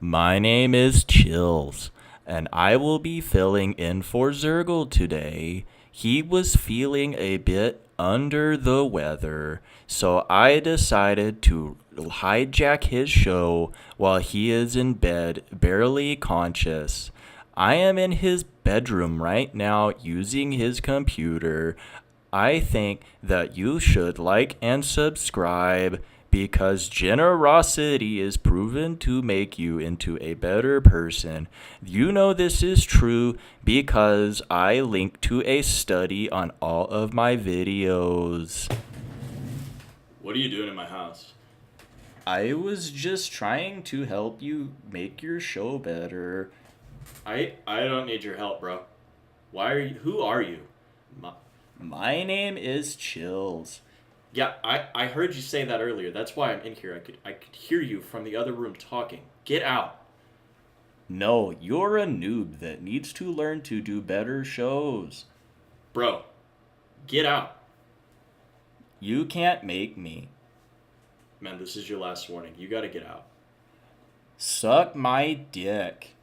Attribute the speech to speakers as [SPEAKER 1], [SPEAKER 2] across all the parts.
[SPEAKER 1] My name is Chills, and I will be filling in for Zergle today. He was feeling a bit under the weather, so I decided to hijack his show while he is in bed, barely conscious. I am in his bedroom right now using his computer. I think that you should like and subscribe because generosity is proven to make you into a better person. You know this is true because I link to a study on all of my videos.
[SPEAKER 2] What are you doing in my house?
[SPEAKER 1] I was just trying to help you make your show better.
[SPEAKER 2] I don't need your help, bro. Why are you? Who are you? My,
[SPEAKER 1] My name is Chills.
[SPEAKER 2] yeah, I heard you say that earlier. That's why I'm in here. I could hear you from the other room talking. Get out,
[SPEAKER 1] No, you're a noob that needs to learn to do better shows.
[SPEAKER 2] bro. Get out,
[SPEAKER 1] You can't make me.
[SPEAKER 2] man. This is your last warning. You gotta get out.
[SPEAKER 1] Suck my dick.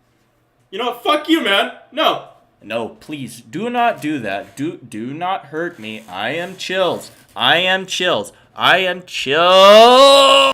[SPEAKER 2] You know what? Fuck you, man. No.
[SPEAKER 1] No, please do not do that. Do not hurt me. I am Chills. I am Chills. I am Chills.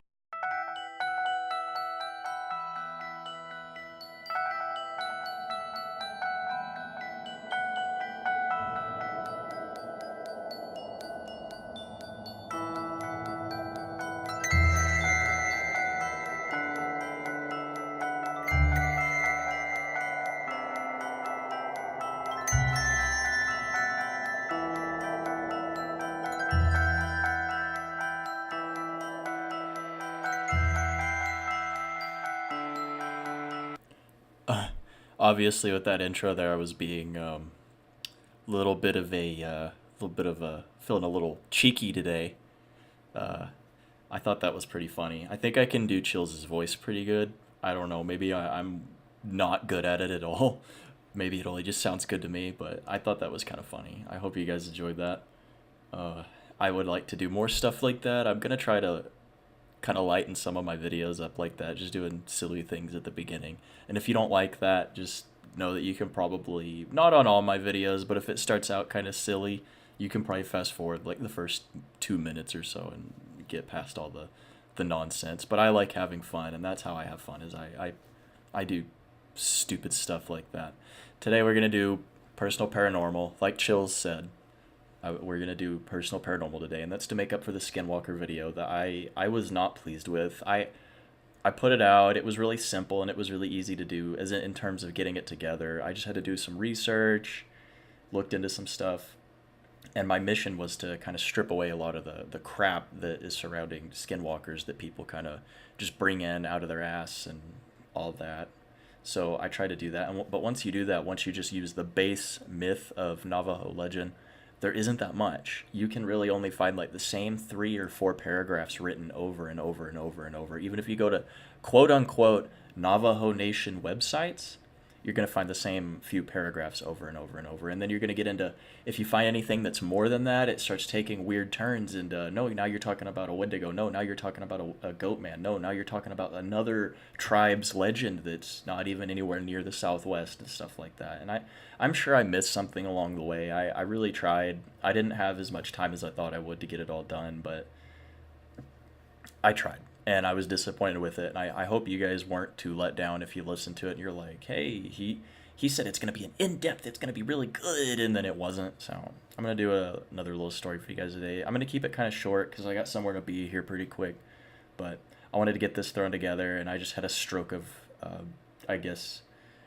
[SPEAKER 1] Obviously, with that intro there, I was being little bit of a little bit of a feeling a little cheeky today. Uh, I thought that was pretty funny. I think I can do Chills' voice pretty good. I don't know. Maybe I'm not good at it at all. Maybe it only just sounds good to me, but I thought that was kind of funny. I hope you guys enjoyed that. Uh, I would like to do more stuff like that. I'm gonna try to kind of lighten some of my videos up like that, just doing silly things at the beginning. And if you don't like that, just know that you can probably, not on all my videos, but if it starts out kind of silly, you can probably fast forward like the first 2 minutes or so and get past all the nonsense. But I like having fun, and that's how I have fun. Is I do stupid stuff like that. Today we're gonna do personal paranormal, like Chills said. We're gonna do personal paranormal today, and that's to make up for the Skinwalker video that I was not pleased with. I put it out. It was really simple and it was really easy to do as in terms of getting it together. I just had to do some research, looked into some stuff, and my mission was to kind of strip away a lot of the crap that is surrounding skinwalkers that people kind of just bring in out of their ass and all that. So I try to do that. But once you do that, once you just use the base myth of Navajo legend, there isn't that much. You can really only find like the same 3 or 4 paragraphs written over and over and over and over. Even if you go to quote unquote Navajo Nation websites, you're going to find the same few paragraphs over and over and over. And then you're going to get into, if you find anything that's more than that, it starts taking weird turns. And no, now you're talking about a Wendigo. No, now you're talking about a goat man. No, now you're talking about another tribe's legend that's not even anywhere near the Southwest and stuff like that. And I'm sure I missed something along the way. I really tried. I didn't have as much time as I thought I would to get it all done, but I tried. And I was disappointed with it. And I hope you guys weren't too let down if you listened to it and you're like, hey, he said it's going to be an in-depth, it's going to be really good, and then it wasn't. So I'm going to do another little story for you guys today. I'm going to keep it kind of short because I got somewhere to be here pretty quick. But I wanted to get this thrown together, and I just had a stroke of, I guess,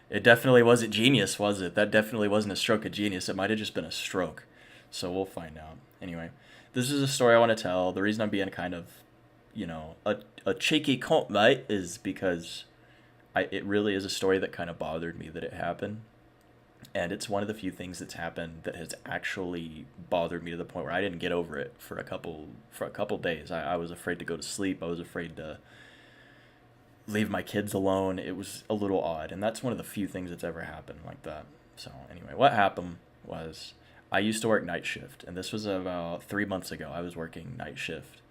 [SPEAKER 1] it definitely wasn't genius, was it? That definitely wasn't a stroke of genius. It might have just been a stroke. So we'll find out. Anyway, this is a story I want to tell. The reason I'm being kind of, a cheeky cunt, mate, is because it really is a story that kind of bothered me that it happened. And it's one of the few things that's happened that has actually bothered me to the point where I didn't get over it for a couple days. I was afraid to go to sleep. I was afraid to leave my kids alone. It was a little odd, and that's one of the few things that's ever happened like that. So anyway, what happened was I used to work night shift, and this was about 3 months ago. I was working night shift,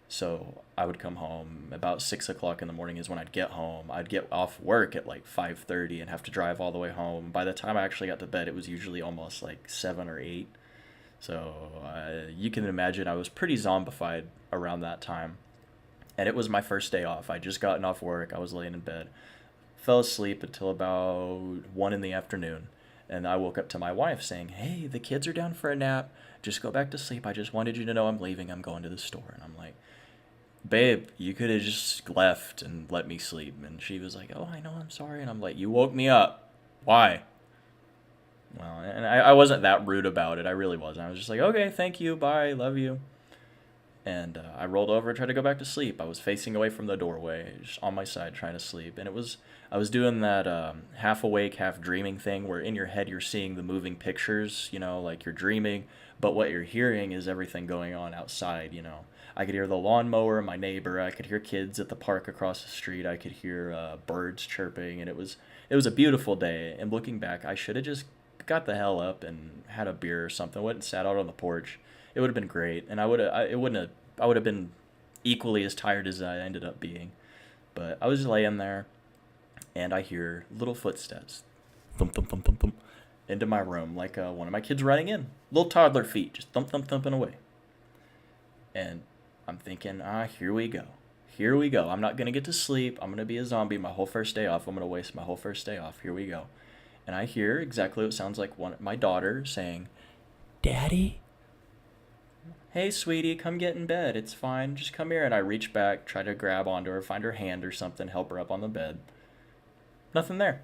[SPEAKER 1] So I would come home about 6 o'clock in the morning is when I'd get home. I'd get off work at like 5:30 and have to drive all the way home. By the time I actually got to bed, it was usually almost like 7 or 8. So you can imagine I was pretty zombified around that time. And it was my first day off. I just gotten off work. I was laying in bed, fell asleep until about 1 in the afternoon, and I woke up to my wife saying, "Hey, the kids are down for a nap. Just go back to sleep. I just wanted you to know I'm leaving. I'm going to the store." And I'm like, babe, you could have just left and let me sleep. And she was like, oh, I know, I'm sorry. And I'm like, you woke me up. Why? Well, and I wasn't that rude about it. I really wasn't. I was just like, okay, thank you. Bye. Love you. And I rolled over and tried to go back to sleep. I was facing away from the doorway, just on my side, trying to sleep. And I was doing that half awake, half dreaming thing where in your head you're seeing the moving pictures, like you're dreaming, but what you're hearing is everything going on outside. I could hear the lawnmower, my neighbor. I could hear kids at the park across the street. I could hear birds chirping, and it was a beautiful day. And looking back, I should have just got the hell up and had a beer or something. Went and sat out on the porch. It would have been great, and it wouldn't have. I would have been equally as tired as I ended up being. But I was just laying there, and I hear little footsteps, thump thump thump thump thump, into my room, like one of my kids running in, little toddler feet, just thump thump thumping away. And I'm thinking, here we go. Here we go. I'm not going to get to sleep. I'm going to be a zombie my whole first day off. I'm going to waste my whole first day off. Here we go. And I hear exactly what sounds like my daughter saying, Daddy? Hey, sweetie, come get in bed. It's fine. Just come here. And I reach back, try to grab onto her, find her hand or something, help her up on the bed. Nothing there.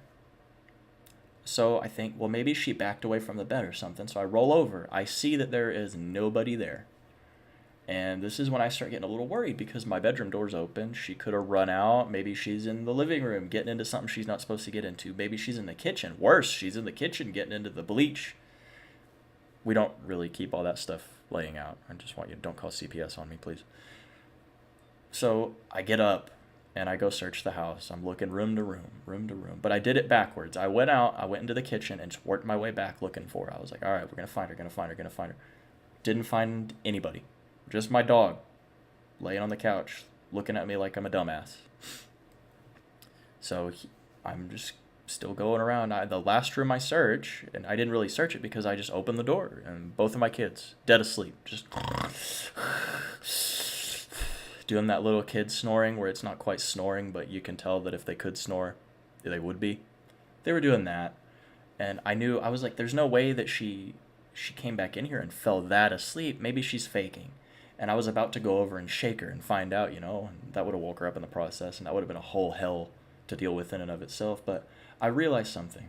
[SPEAKER 1] So I think, well, maybe she backed away from the bed or something. So I roll over. I see that there is nobody there. And this is when I start getting a little worried because my bedroom door's open. She could have run out. Maybe she's in the living room getting into something she's not supposed to get into. Maybe she's in the kitchen. Worse, she's in the kitchen getting into the bleach. We don't really keep all that stuff laying out. I just want you to don't call CPS on me, please. So I get up and I go search the house. I'm looking room to room, room to room. But I did it backwards. I went out, I went into the kitchen and just worked my way back looking for her. I was like, all right, we're going to find her, going to find her, going to find her. Didn't find anybody. Just my dog laying on the couch looking at me like I'm a dumbass. So I'm just still going around. The last room I search, and I didn't really search it because I just opened the door and both of my kids dead asleep, just doing that little kid snoring where it's not quite snoring, but you can tell that if they could snore, they would be. They were doing that, and I was like, there's no way that she came back in here and fell that asleep. Maybe she's faking. And I was about to go over and shake her and find out, and that would have woke her up in the process, and that would have been a whole hell to deal with in and of itself. But I realized something.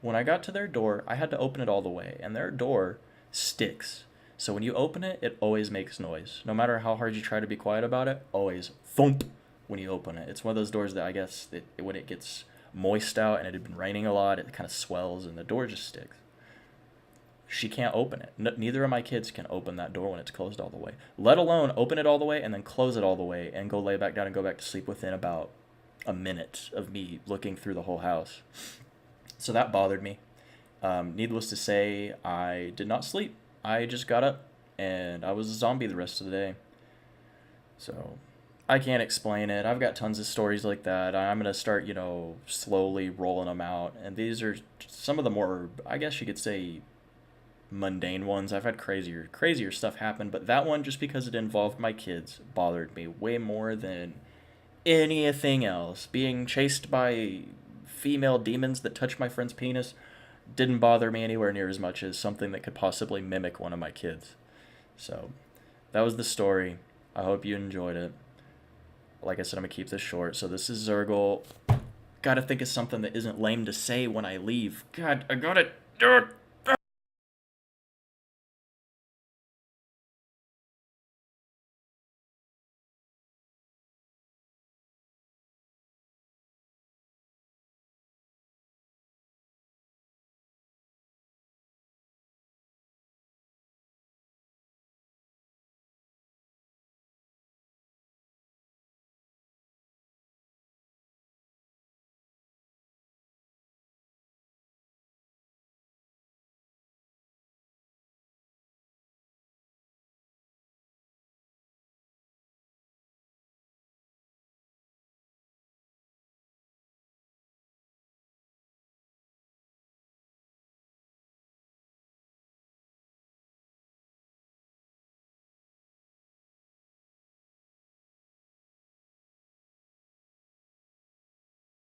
[SPEAKER 1] When I got to their door, I had to open it all the way, and their door sticks. So when you open it, it always makes noise. No matter how hard you try to be quiet about it, always thump when you open it. It's one of those doors that I guess when it gets moist out and it had been raining a lot, it kind of swells and the door just sticks. She can't open it. Neither of my kids can open that door when it's closed all the way, let alone open it all the way and then close it all the way and go lay back down and go back to sleep within about a minute of me looking through the whole house. So that bothered me. Needless to say, I did not sleep. I just got up and I was a zombie the rest of the day. So I can't explain it. I've got tons of stories like that. I'm going to start, slowly rolling them out. And these are some of the more, I guess you could say, mundane ones. I've had crazier stuff happen, but that one, just because it involved my kids, bothered me way more than anything else. Being chased by female demons that touch my friend's penis didn't bother me anywhere near as much as something that could possibly mimic one of my kids. So that was the story. I hope you enjoyed it. Like I said, I'm gonna keep this short. So this is Zergle. Gotta think of something that isn't lame to say when I leave. God, I gotta do it.